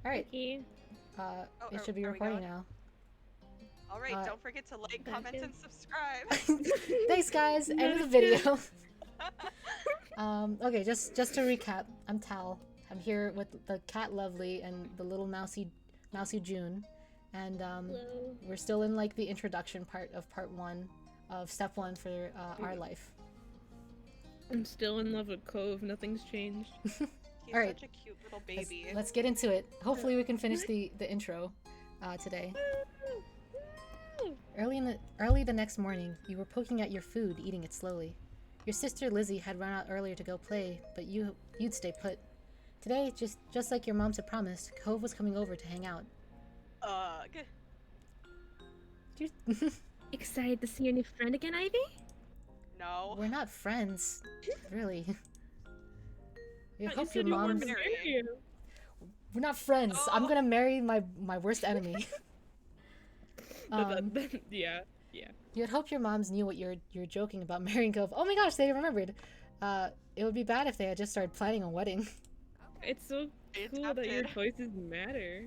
Alright, Thank you. it should be are we recording going? now. All right, Uh, don't forget to like, Back comment, in. and subscribe. Thanks guys, end of the Not video. Okay, just to recap, I'm Tal. I'm here with the cat Lovely and the little mousy June. And Hello. we're still in like the introduction part of part 1 of step 1 for our life. I'm still in love with Cove. Nothing's changed. He's Alright. such a cute little Let's, baby. let's get into it. Hopefully we can finish the intro today. Early the next morning, you were poking at your food, eating it slowly. Your sister Lizzie had run out earlier to go play, but you'd stay put. Today, just like your moms had promised, Cove was coming over to hang out. Good. Excited to see your new friend again, Ivy? No. We're not friends, really. I You hope said your you wanted mom's. to marry you. We're not friends. I'm Oh. gonna marry my worst enemy. Yeah. You'd hope your moms knew what you're joking about marrying Cove. Oh my gosh, they remembered. It would be bad if they had just started planning a wedding. It's so It's cool that your tempted. choices matter.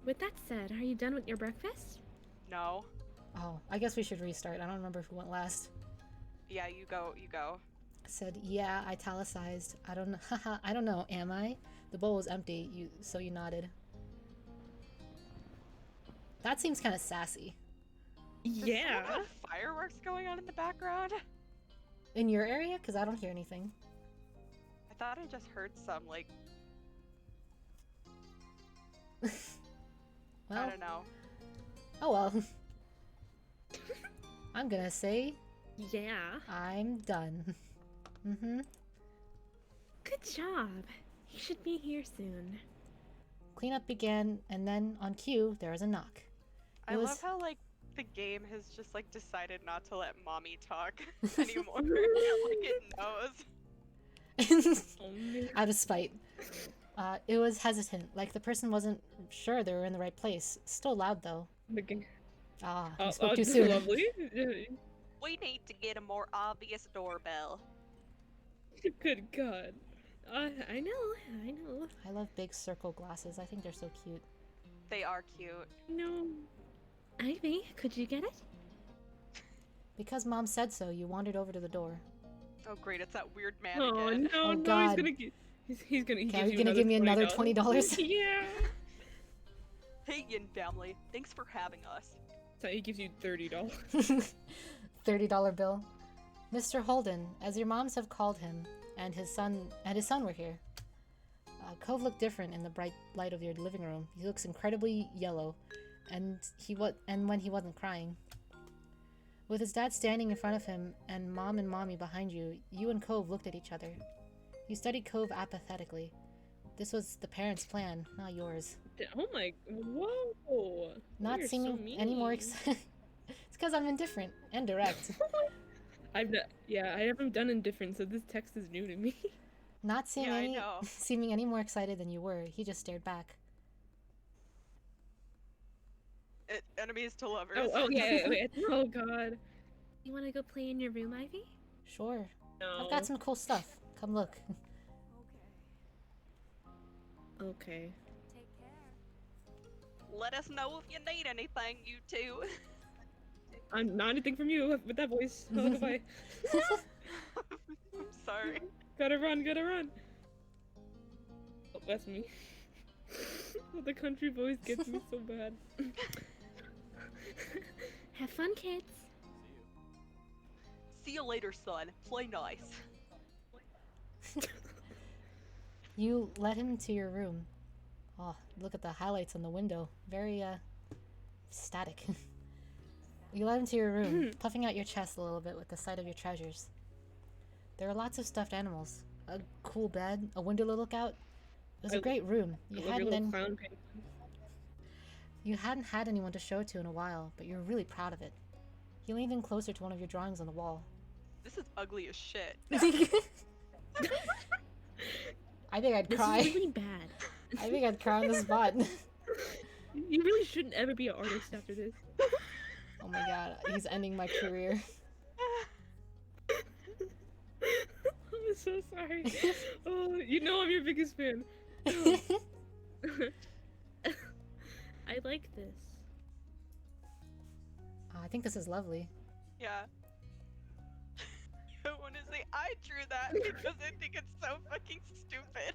With that said, are you done with your breakfast? No. Oh, I guess we should restart. I don't remember who went last. Yeah, you go. You go. Said, yeah, italicized. I don't know. Haha, I don't know. Am I? The bowl was empty. So you nodded. That seems kind of sassy. Does someone Yeah. have fireworks going on in the background? In your area? Because I don't hear anything. I thought I just heard some. Like, I Well, don't know. oh well. I'm gonna say Yeah. I'm done. Mm-hmm. Good job. He should be here soon. Cleanup began, and then on cue, there was a knock. I was- love how like the game has just like decided not to let mommy talk anymore. Like it knows. Oh, no. Out of spite. It was hesitant, like the person wasn't sure they were in the right place. Still loud though. The game. Ah, I spoke too this is soon. Lovely. We need to get a more obvious doorbell. Good God. I know. I love big circle glasses. I think they're so cute. They are cute. No. Ivy, could you get it? Because mom said so, you wandered over to the door. Oh great, it's that weird man Oh again. no, Oh, no, God. he's gonna Okay, give you you gonna give me another $20? Yeah. Hey Yin family, thanks for having us. So he gives you $30. $30 bill. Mr. Holden, as your moms have called him, and his son were here. Cove looked different in the bright light of your living room. He looks incredibly yellow, and when he wasn't crying. With his dad standing in front of him and mommy behind you, you and Cove looked at each other. You studied Cove apathetically. This was the parents' plan, not yours. Oh my, whoa. Not You're seeming so any more mean. excited. It's because I'm indifferent and direct. I haven't done indifferent, so this text is new to me. Not seeing Yeah, I any know. seeming any more excited than you were, he just stared back. Enemies to lovers. Oh yeah. Oh God. You want to go play in your room, Ivy? Sure. No. I've got some cool stuff. Come look. Okay. Let us know if you need anything, you two. I'm not anything from you with that voice. Oh, goodbye. I'm sorry. Gotta run. Oh, that's me. The country voice gets me so bad. Have fun, kids. See you later, son. Play nice. You led him to your room. Oh, look at the highlights on the window. Very, static. You led him to your room, puffing out your chest a little bit with the sight of your treasures. There are lots of stuffed animals, a cool bed, a window to look out. It was a great room. I love your little clown painting. You hadn't had anyone to show it to in a while, but you were really proud of it. He leaned in closer to one of your drawings on the wall. This is ugly as shit. I think I'd This cry. is really bad. I think I'd cry on the spot. You really shouldn't ever be an artist after this. Oh my god, he's ending my career. I'm so sorry. Oh, you know I'm your biggest fan. I like this. I think this is lovely. Yeah. I want to say I drew that because I think it's so fucking stupid.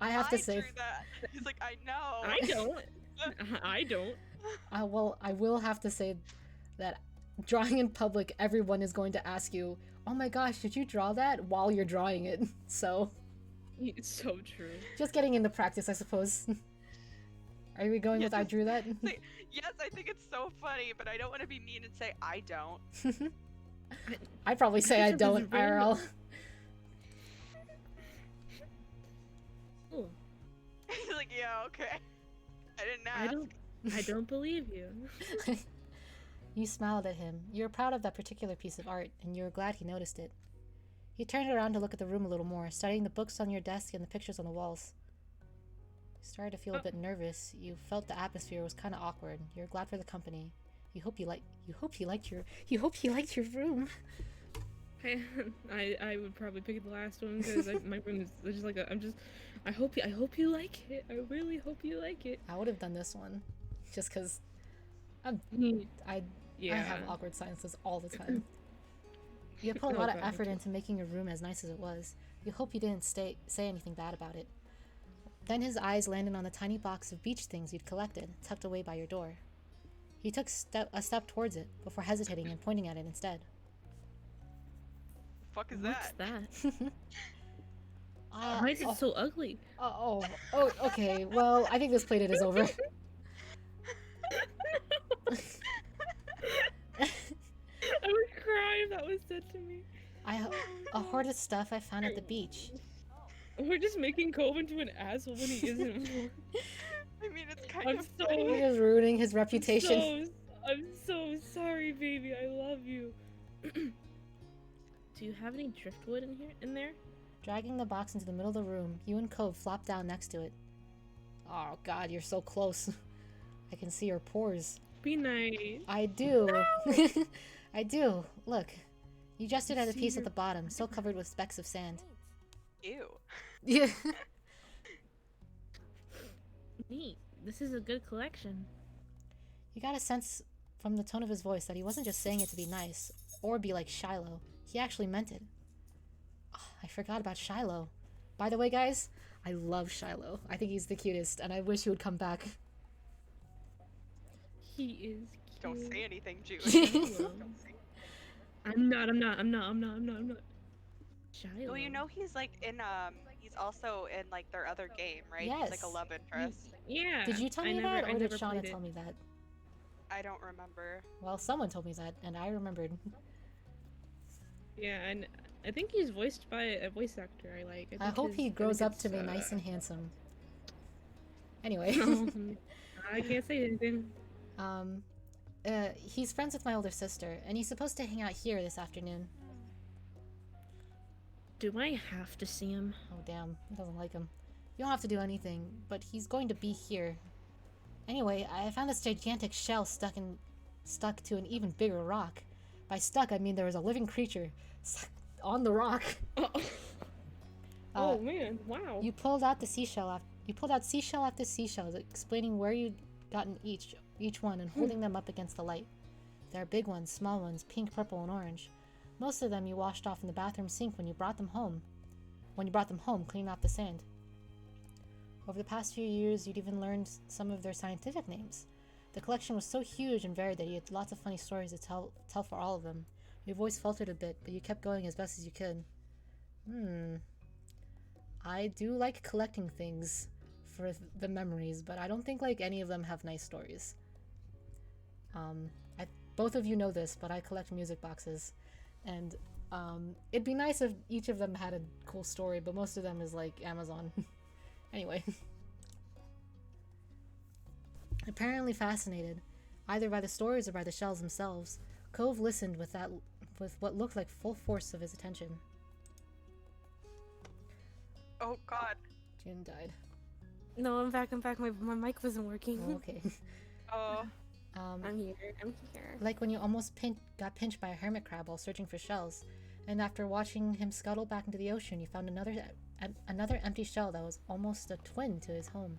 I have to say, drew that. He's like, I know. I don't. I don't. well, I will have to say that drawing in public, everyone is going to ask you, "Oh my gosh, did you draw that?" while you're drawing it. So, It's so true. just getting into practice, I suppose. Are we going with I drew that? Yes, I think it's so funny, but I don't want to be mean and say I don't. I'd probably say I don't, IRL. Oh, He's like, yeah, okay. I didn't ask. I don't believe you. You smiled at him. You were proud of that particular piece of art, and you were glad he noticed it. He turned around to look at the room a little more, studying the books on your desk and the pictures on the walls. You started to feel a bit nervous. You felt the atmosphere was kind of awkward. You were glad for the company. You hoped he liked your room. I would probably pick the last one because my room is just like I hope you like it. I really hope you like it. I would have done this one, just because I have awkward silences all the time. You put a lot of effort into making your room as nice as it was. You hope you didn't say anything bad about it. Then his eyes landed on the tiny box of beach things you'd collected, tucked away by your door. He took a step towards it, before hesitating and pointing at it instead. Fuck is What's that? that? Why is it so ugly? Okay. Well, I think this playdate is over. I would cry if that was said to me. A hoard of stuff I found at the beach. We're just making Cove into an asshole when he isn't. I mean, it's kind I'm of so- funny. You're just ruining his reputation. I'm so sorry, baby. I love you. Do you have any driftwood in there? Dragging the box into the middle of the room, you and Cove flopped down next to it. Oh god, you're so close. I can see your pores. Be nice. I do. I do. Look. You just stood at a piece at the bottom, still covered with specks of sand. Ew. Yeah. Neat. This is a good collection. You got a sense from the tone of his voice that he wasn't just saying it to be nice, or be like Shiloh. He actually meant it. Oh, I forgot about Shiloh. By the way, guys, I love Shiloh. I think he's the cutest, and I wish he would come back. He is cute. Don't say anything, Jude. I'm not. Shiloh. Well, you know he's like in he's also in like their other game, right? He's like a Yes. love interest. Yeah. Did you tell me that, or did Shauna tell me that? I don't remember. Well, someone told me that, and I remembered. Yeah, and I think he's voiced by a voice actor I like. I hope he grows up to be nice and handsome. Anyway. I can't say anything. He's friends with my older sister, and he's supposed to hang out here this afternoon. Do I have to see him? Oh damn, he doesn't like him. You don't have to do anything, but he's going to be here. Anyway, I found this gigantic shell stuck to an even bigger rock. By stuck, I mean there was a living creature on the rock. Oh man! Wow. You pulled out seashell after seashell, explaining where you'd gotten each one and holding them up against the light. There are big ones, small ones, pink, purple, and orange. Most of them you washed off in the bathroom sink when you brought them home, cleaning off the sand. Over the past few years, you'd even learned some of their scientific names. The collection was so huge and varied that you had lots of funny stories to tell for all of them. Your voice faltered a bit, but you kept going as best as you could. I do like collecting things for the memories, but I don't think like any of them have nice stories. Both of you know this, but I collect music boxes, and it'd be nice if each of them had a cool story, but most of them is like Amazon. Anyway. Apparently fascinated, either by the stories or by the shells themselves, Cove listened with what looked like full force of his attention. Oh god. Jin died. No, I'm back. My mic wasn't working. Oh, okay. Oh. I'm here. Like when you almost got pinched by a hermit crab while searching for shells, and after watching him scuttle back into the ocean, you found another empty shell that was almost a twin to his home.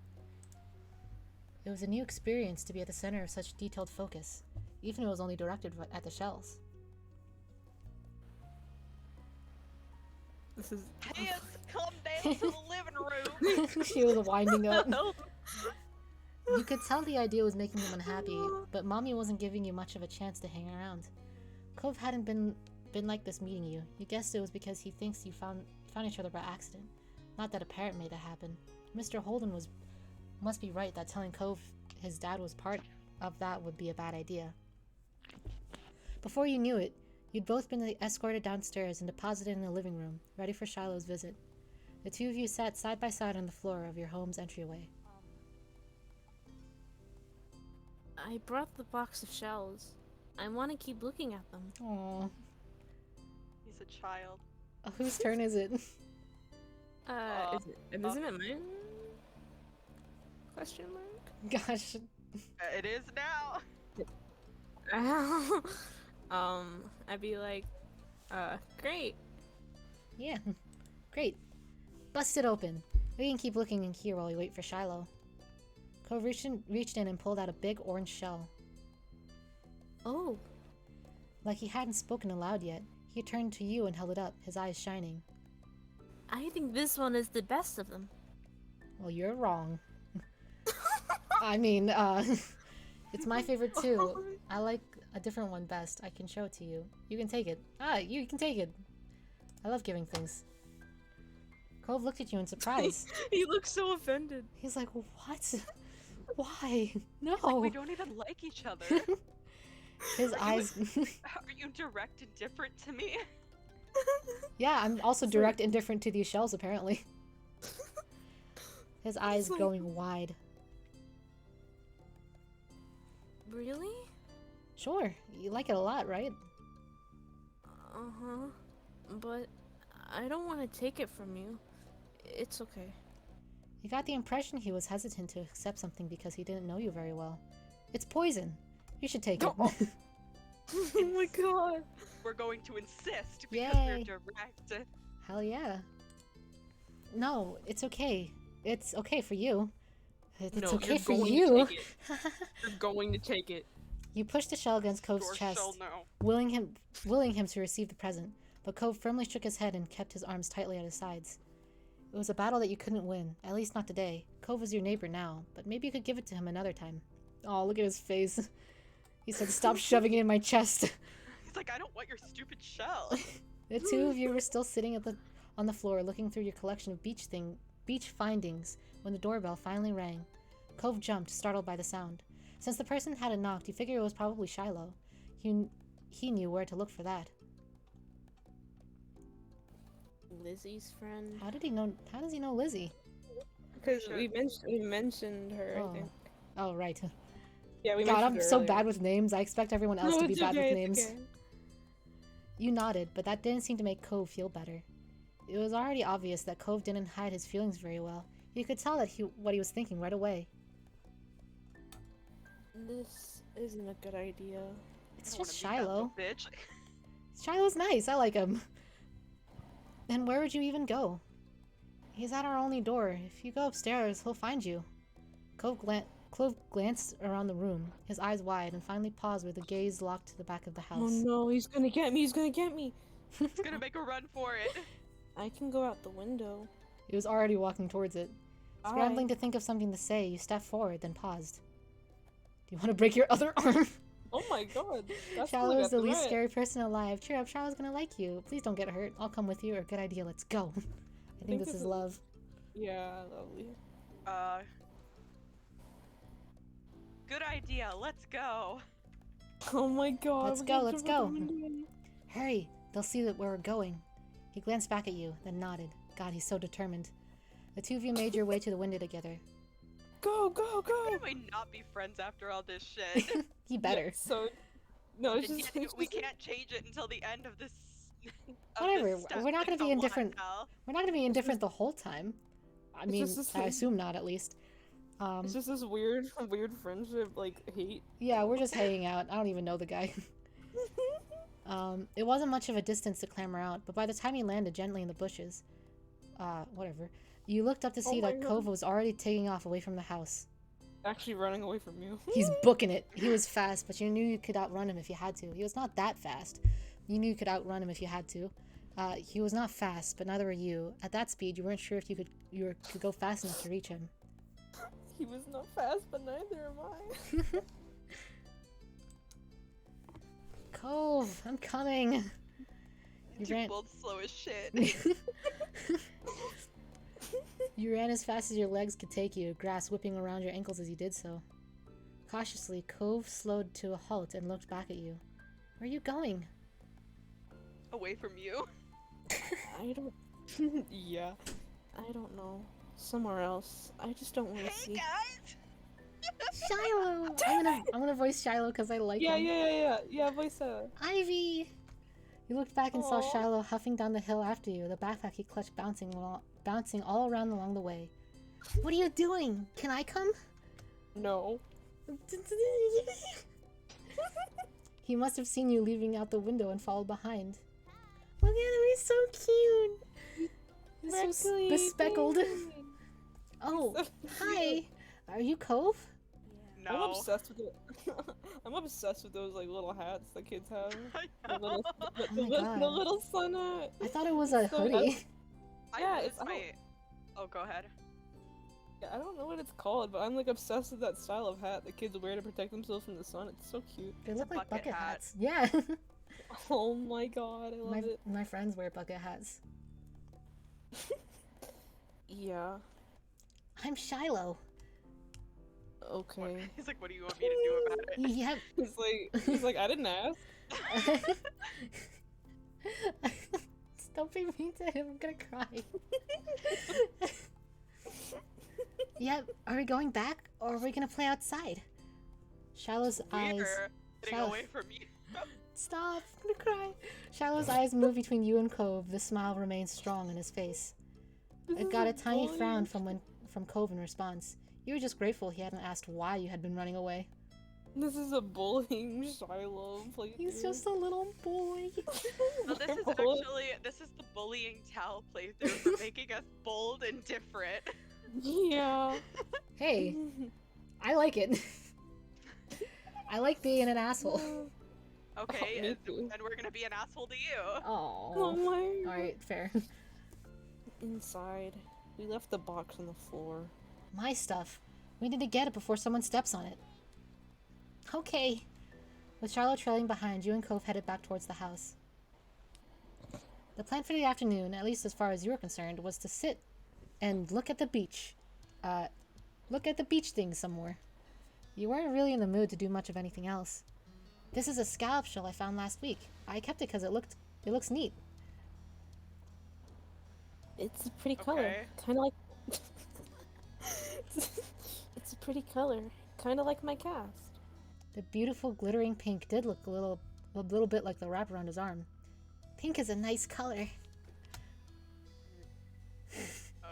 It was a new experience to be at the center of such detailed focus, even if it was only directed at the shells. This is. Hands, come down to the living room. She was winding up. You could tell the idea was making him unhappy, but Mommy wasn't giving you much of a chance to hang around. Cove hadn't been like this meeting you. You guessed it was because he thinks you found each other by accident, not that a parent made it happen. Mr. Holden must be right that telling Cove his dad was part of that would be a bad idea. Before you knew it, you'd both been escorted downstairs and deposited in the living room, ready for Shiloh's visit. The two of you sat side by side on the floor of your home's entryway. I brought the box of shells. I want to keep looking at them. Aww. He's a child. Whose turn is it? Isn't it mine? Question mark? Gosh. It is now. I'd be like, great. Yeah. Great. Bust it open. We can keep looking in here while we wait for Shiloh. Cove reached in and pulled out a big orange shell. Oh, Like he hadn't spoken aloud yet, he turned to you and held it up, his eyes shining. I think this one is the best of them. Well, you're wrong. I mean, it's my favorite too. I like a different one best. I can show it to you. You can take it. You can take it. I love giving things. Cove looked at you in surprise. He looks so offended. He's like, what? Why? No. Like, we don't even like each other. His eyes... Are you direct and different to me? Yeah, I'm also direct indifferent to these shells, apparently. His eyes like- going wide. Really? Sure, you like it a lot, right? Uh-huh. But I don't want to take it from you. It's okay. You got the impression he was hesitant to accept something because he didn't know you very well. It's poison. You should take it. Oh my god. We're going to insist because Yay. we're direct. Hell yeah. No, it's okay. It's okay for you. It's No, okay you're for going to you. take it. You're going to take it. You pushed the shell against Cove's Or chest, shall know. willing him to receive the present, but Cove firmly shook his head and kept his arms tightly at his sides. It was a battle that you couldn't win, at least not today. Cove is your neighbor now, but maybe you could give it to him another time. Oh, look at his face. He said, "Stop shoving it in my chest." He's like, I don't want your stupid shell. The two of you were still sitting on the floor looking through your collection of beach findings when the doorbell finally rang. Cove jumped, startled by the sound. Since the person hadn't knocked, he figured it was probably Shiloh. He knew where to look for that. Lizzie's friend. How does he know Lizzie? Because Sure. we mentioned her, Oh. I think. Oh, right. Yeah, we God, mentioned I'm her so earlier. bad with names. I expect everyone else No, to be it's bad okay, with it's names. okay. You nodded, but that didn't seem to make Cove feel better. It was already obvious that Cove didn't hide his feelings very well. You could tell that what he was thinking right away. This isn't a good idea. It's I wanna just meet that Shiloh. little bitch. Shiloh's nice. I like him. And where would you even go? He's at our only door. If you go upstairs, he'll find you. Cove glanced around the room, his eyes wide, and finally paused with a gaze locked to the back of the Oh house. no, he's gonna get me, he's gonna get me! He's gonna make a run for it. I can go out the window. He was already walking towards it. Scrambling to think of something to say, you stepped forward, then paused. Do you want to break your other arm? Oh my god. That's Shiloh is the least threat. scary person alive. Cheer up, Shiloh's gonna like you. Please don't get hurt. I'll come with you, or good idea, let's go. I think this is love. Yeah, lovely. Good idea. Let's go. Oh my god. Let's we're go, gonna let's jump out go. the window. Hurry, they'll see that where we're going. He glanced back at you, then nodded. God, he's so determined. The two of you made your way to the window together. Go, go, go! Can we not be friends after all this shit? He better. Yeah, so, no, it's And just, yet it's we just- can't change it until the end of this. Whatever, This stuff. we're not gonna It's be a indifferent. lot, Al. We're not gonna be indifferent the whole time. I mean, just this I thing. assume not, at least. It's just this weird friendship, like, hate. Yeah, we're just hanging out. I don't even know the guy. It wasn't much of a distance to clamber out, but by the time you landed gently in the bushes, whatever, you looked up to see Oh my that God. Cove was already taking off away from the house. actually running away from you. He's booking it. He was fast, but you knew you could outrun him if you had to. He was not that fast. You knew you could outrun him if you had to. He was not fast, but neither were you. At that speed, you weren't sure if you could go fast enough to reach him. He was not fast, but neither am I. Cove, I'm coming. You You're ran. both slow as shit. You ran as fast as your legs could take you, grass whipping around your ankles as you did so. Cautiously, Cove slowed to a halt and looked back at you. Where are you going? Away from you. I don't. Yeah. I don't know. Somewhere else. I just don't want to Hey see. guys! Shiloh! I'm gonna voice Shiloh because I like Yeah, him. yeah, voice Ivy! You looked back and saw Aw. Shiloh huffing down the hill after you, the backpack he clutched bouncing all around along the way. What are you doing? Can I come? No. He must have seen you leaving out the window and followed behind. Look at him, he's so cute! He's so bespeckled. Oh, hi! Are you Cove? I'm No. obsessed with it. I'm obsessed with those like little hats that kids have. I The little, know. the little sun hat. I thought it was a So- hoodie. Yeah, I it's- lose my. Oh, go ahead. Yeah, I don't know what it's called, but I'm like obsessed with that style of hat that kids wear to protect themselves from the sun. It's so cute. They It's a look like bucket bucket hat. hats. Yeah. Oh my god, I love my, it. my friends wear bucket hats. Yeah. I'm Shiloh. What- Okay. He's like, what do you want me to do about it? Yep. He's like, I didn't ask. Don't be mean to him. I'm gonna cry. Yep. Are we going back or are we gonna play outside? Shiloh's eyes. We're getting Shiloh. away from you. Stop. I'm gonna cry. Shiloh's eyes move between you and Cove. The smile remains strong in his face. It got a tiny frown from Cove in response. You were just grateful he hadn't asked why you had been running away. This is a bullying Shiloh playthrough. He's just a little boy. So this is the bullying Tal playthrough for making us bold and different. Yeah. Hey, I like it. I like being an asshole. Okay, me and too. we're gonna be an asshole to you. Oh Oh. my. Alright, fair. Inside, we left the box on the floor. My stuff. We need to get it before someone steps on it. Okay. With Charlotte trailing behind, you and Cove headed back towards the house. The plan for the afternoon, at least as far as you were concerned, was to sit and look at the beach. Look at the beach things some more. You weren't really in the mood to do much of anything else. This is a scallop shell I found last week. I kept it because it looks neat. It's a pretty color. Okay. Kind of like. It's a pretty color. Kind of like my cast. The beautiful glittering pink did look a little bit like the wrap around his arm. Pink is a nice color.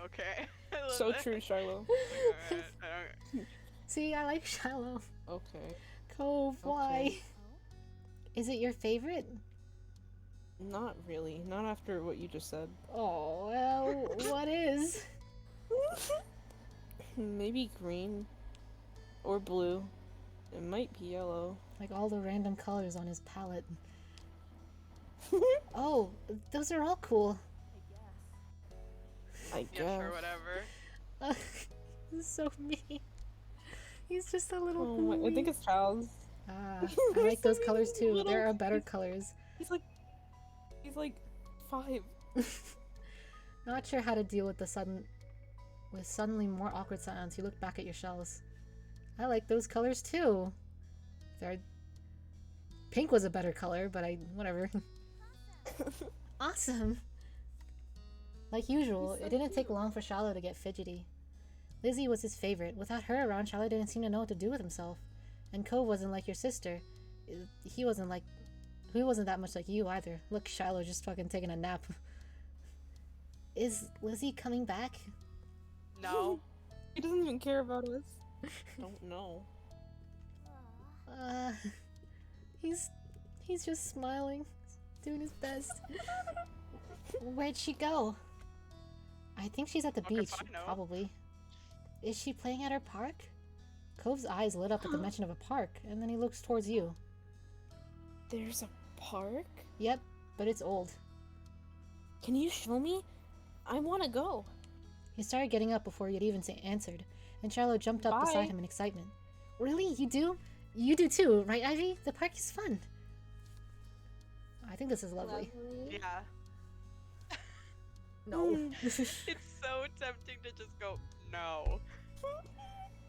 Okay. I love So it. true, Shiloh. Alright. See, I like Shiloh. Okay. Cove, why? Okay. Is it your favorite? Not really. Not after what you just said. Oh, well, what is? Maybe green. Or blue. It might be yellow. Like all the random colors on his palette. Oh, those are all cool. I Yeah, guess. sure, whatever. This is so mean. He's just a little Oh boy. my, I think it's Charles. Ah, I like those colors too. Little There are better colors. He's like 5. Not sure how to deal with suddenly more awkward silence. You look back at your shells. I like those colors too. Pink was a better color, but whatever. Awesome. Like usual, it didn't take long for Shiloh to get fidgety. Lizzie was his favorite. Without her around, Shiloh didn't seem to know what to do with himself. And Cove wasn't like your sister. He wasn't that much like you either. Look, Shiloh just fucking taking a nap. Is Lizzie coming back? No. He doesn't even care about us. Don't know. He's just smiling, doing his best. Where'd she go? I think she's at the Fuck if beach, I know. probably. Is she playing at her park? Cove's eyes lit up at the mention of a park, and then he looks towards you. There's a park? Yep, but it's old. Can you show me? I want to go. He started getting up before he had even answered, and Shiloh jumped up Bye. beside him in excitement. Really? You do? You do too, right, Ivy? The park is fun. I think this is lovely. Yeah. No. It's so tempting to just go, no.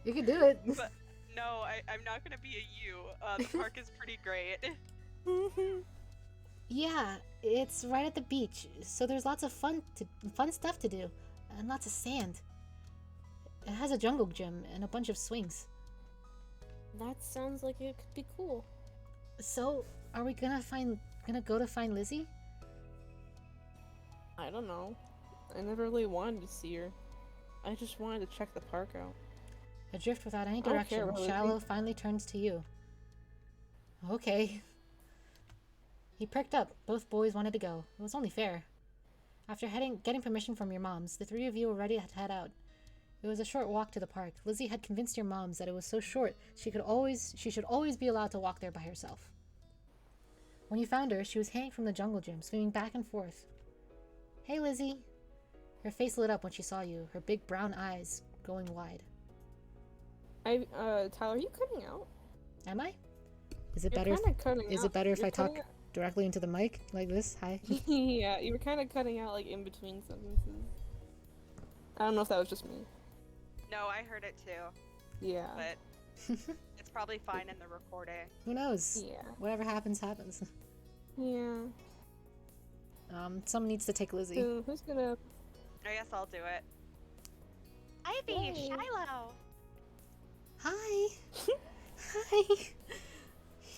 You can do it. But no, I'm not gonna be a you. The park is pretty great. Yeah, it's right at the beach, so there's lots of fun stuff to do, and lots of sand. It has a jungle gym and a bunch of swings. That sounds like it could be cool. So, are we gonna go to find Lizzie? I don't know. I never really wanted to see her. I just wanted to check the park out. Adrift without any I don't care direction, about Shiloh Lizzie. finally turns to you. Okay. He perked up. Both boys wanted to go. It was only fair. After getting permission from your moms, the three of you were ready to head out. It was a short walk to the park. Lizzie had convinced your moms that it was so short she should always be allowed to walk there by herself. When you found her, she was hanging from the jungle gym, swimming back and forth. Hey, Lizzie. Her face lit up when she saw you, her big brown eyes going wide. Tyler, are you cutting out? Am I? Is it You're better? kinda cutting Is out. it better if You're I talk cutting directly into the mic like this? Hi. Yeah, you were kind of cutting out like in between sentences. I don't know if that was just me. No, I heard it too, Yeah. but it's probably fine in the recording. Who knows? Yeah. Whatever happens, happens. Yeah. Someone needs to take Lizzie. So who's gonna? I guess I'll do it. Ivy, Yay. Shiloh. Hi. Hi.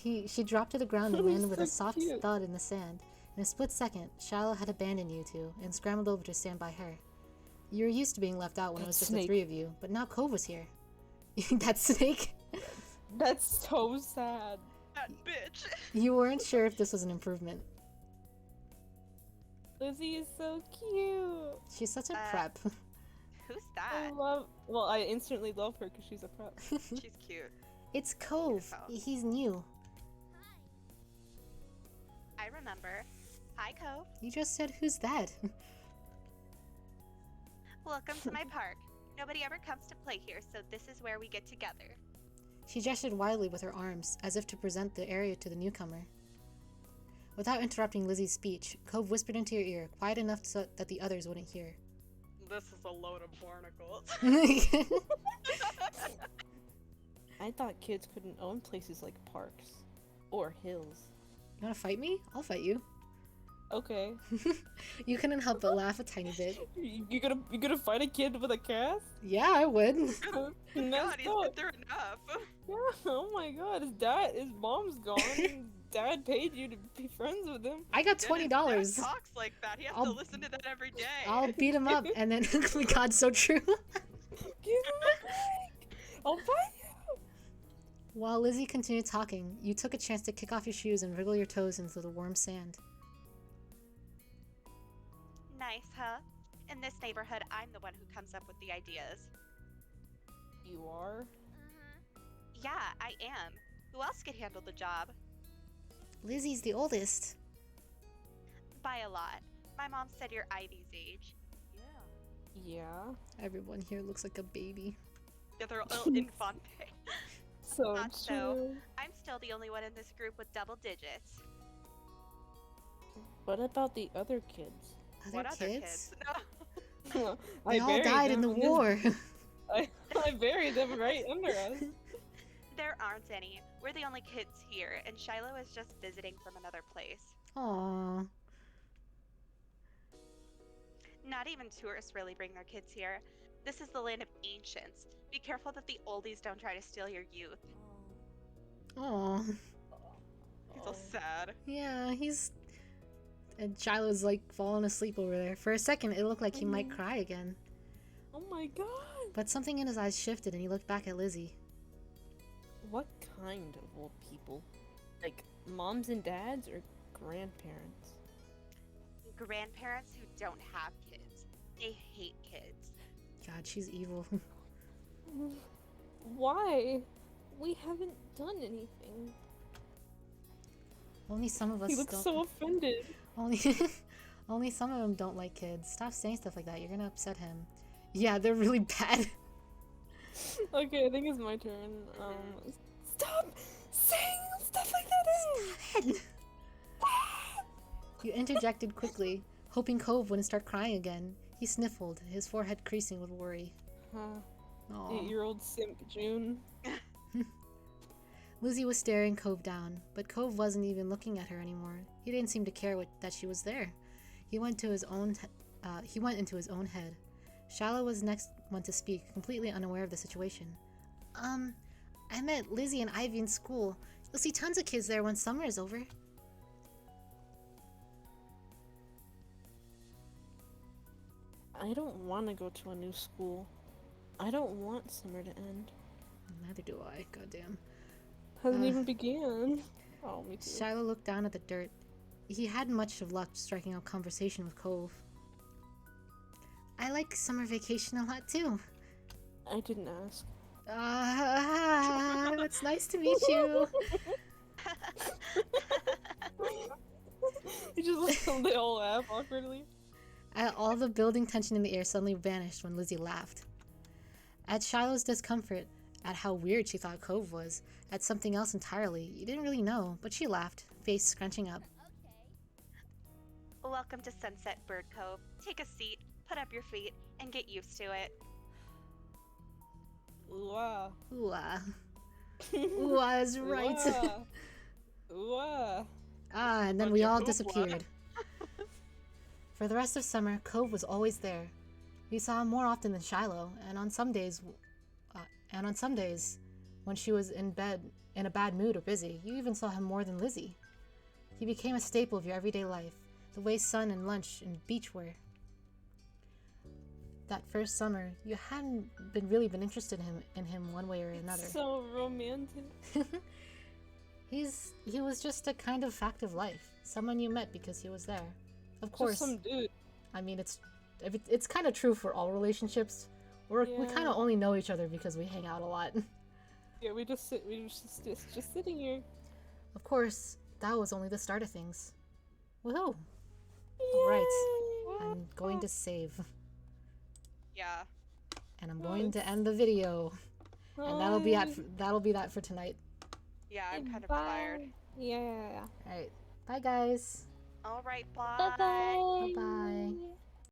She dropped to the ground and landed with a So soft cute. thud in the sand. In a split second, Shiloh had abandoned you two and scrambled over to stand by her. You were used to being left out when it was That just the snake. three of you, but now Cove was here. That snake? That's so sad. That bitch. You weren't sure if this was an improvement. Lizzie is so cute. She's such a Uh, prep. Who's I that? love. Well, I instantly love her because she's a prep. She's cute. It's Cove. Beautiful. He's new. I remember. Hi, Cove. You just said, who's that? Welcome to my park. Nobody ever comes to play here, so this is where we get together. She gestured wildly with her arms, as if to present the area to the newcomer. Without interrupting Lizzie's speech, Cove whispered into your ear, quiet enough so that the others wouldn't hear. This is a load of barnacles. You I thought kids couldn't own places like parks or hills. wanna fight me? I'll fight you. Okay. You couldn't help but laugh a tiny bit. You gonna fight a kid with a cast? Yeah, I would. God, he's been through enough. Yeah, oh my god, his mom's gone. and Dad paid you to be friends with him. I got And his dad $20. talks like that. He has I'll- to listen to that every day. I'll beat him up, and then oh my god, so true. Give him a break. I'll buy you. While Lizzie continued talking, you took a chance to kick off your shoes and wriggle your toes into the warm sand. Nice, huh? In this neighborhood, I'm the one who comes up with the ideas. You are? Yeah, I am. Who else could handle the job? Lizzie's the oldest. By a lot. My mom said you're Ivy's age. Yeah. Everyone here looks like a baby. Yeah, they're all infante. So Not true. so. I'm still the only one in this group with double digits. What about the other kids? Other What other kids? kids? No. They all died in the war. I buried them right under us. There aren't any. We're the only kids here, and Shiloh is just visiting from another place. Aww. Not even tourists really bring their kids here. This is the land of ancients. Be careful that the oldies don't try to steal your youth. Aww. He's all sad. Yeah, he's... And Shiloh's like falling asleep over there. For a second, it looked like he might cry again. Oh my god. But something in his eyes shifted and he looked back at Lizzie. What kind of old people? Like moms and dads or grandparents? Grandparents who don't have kids. They hate kids. God, she's evil. Why? We haven't done anything. Only some of us He looks don't. so offended. Only, only some of them don't like kids. Stop saying stuff like that. You're gonna upset him. Yeah, they're really bad. Okay, I think it's my turn. Stop saying stuff like that! You interjected quickly, hoping Cove wouldn't start crying again. He sniffled, his forehead creasing with worry. Aw. 8-year-old simp June. Lizzie was staring Cove down, but Cove wasn't even looking at her anymore. He didn't seem to care that she was there. He went into his own head. Shiloh was next one to speak, completely unaware of the situation. I met Lizzie and Ivy in school. You'll see tons of kids there when summer is over. I don't want to go to a new school. I don't want summer to end. Neither do I, goddamn. Hasn't even began. Oh, me too. Shiloh looked down at the dirt. He hadn't much of luck striking up conversation with Cove. I like summer vacation a lot too. I didn't ask. It's nice to meet you. You just they all laugh awkwardly. All the building tension in the air suddenly vanished when Lizzie laughed. At Shiloh's discomfort, at how weird she thought Cove was, at something else entirely, you didn't really know, but she laughed, face scrunching up. Welcome to Sunset Bird Cove. Take a seat, put up your feet, and get used to it. Ooh ah. Ooh ah. Ooh ah is right. Ooh ah. And then we all disappeared. For the rest of summer, Cove was always there. He saw him more often than Shiloh, and on some days, when she was in bed, in a bad mood or busy, you even saw him more than Lizzie. He became a staple of your everyday life, the way sun and lunch and beach were. That first summer, you hadn't really been interested in him one way or another. So romantic. He was just a kind of fact of life, someone you met because he was there. Of course, Just some dude. I mean, it's kind of true for all relationships. We kind of only know each other because we hang out a lot. Yeah, we just sitting here. Of course, that was only the start of things. Woohoo! Yay! Alright, I'm going to save. Yeah. And I'm going to end the video. And that'll be that for tonight. Yeah, I'm kind of Bye. tired. Yeah. Alright, bye guys. All right, bye. Bye-bye. Bye-bye.